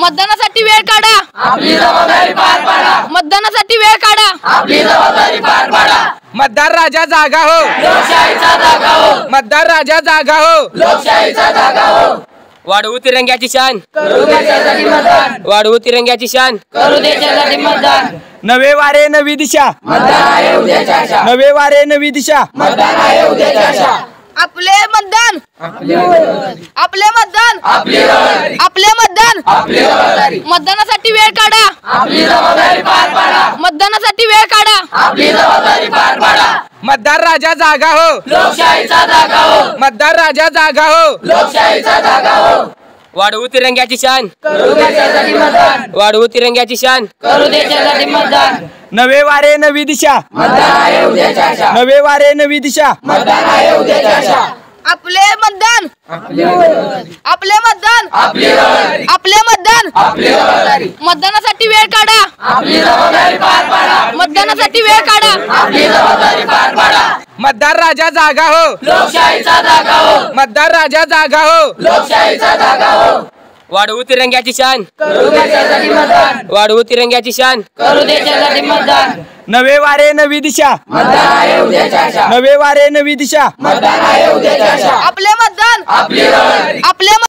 मतदानासाठी वेळ काढा, आपली जबाबदारी पार पाडा, मतदानासाठी वेळ काढा, आपली जबाबदारी पार पाडा, मतदार राजा जागा हो, लोकशाहीचा जागा हो, मतदार राजा जागा हो, लोकशाहीचा जागा हो, वाढवू तिरंग्याची शान, करू देशासाठी मतदान, वाढवू तिरंग्याची शान, करू देशासाठी मतदान, नवे वारे नवी दिशा, मतदान आहे उद्याची आशा, नवे वारे नवी दिशा, मतदान आहे उद्याची आशा, आपले मतदान, आपली जबाबदारी, आपले मतदान, आपली जबाबदारी, आपले मतदान, आपली जबाबदारी, मतदानासाठी वेळ काढा, आपली जबाबदारी पार पाडा, मतदानासाठी वेळ काढा, आपली जबाबदारी पार पाडा, मतदार राजा जागा हो, लोकशाहीचा जागा हो, मतदार राजा जागा हो, लोकशाहीचा जागा हो, वाढवू तिरंग्याची शान, करू देशासाठी मतदान, वाढवू तिरंग्याची शान, करू देशासाठी मतदान, नवे वारे नवी दिशा, मतदान आहे उद्याची आशा, नवे वारे नवी दिशा, मतदान आहे उद्याची आशा, आपले मतदान, आपली जबाबदारी, आपले मतदान, आपली जबाबदारी, आपले मतदान, आपली जबाबदारी, मतदानासाठी वेळ काढा, आपली जबाबदारी पार पाडा, मतदानासाठी वेळ काढा, आपली जबाबदारी पार पाडा, मतदार राजा जागा हो, लोकशाहीचा जागा हो, मतदार राजा जागा हो, लोकशाहीचा जागा हो, वाढवू तिरंग्याची शान, करू देशासाठी मतदान, वाढवू तिरंग्याची शान, करू देशासाठी मतदान, नवे वारे नवी दिशा, मतदान आहे उद्याची आशा, नवे वारे नवी दिशा, मतदान आहे उद्याची आशा, आपले मतदान, आपली जबाबदारी, आपले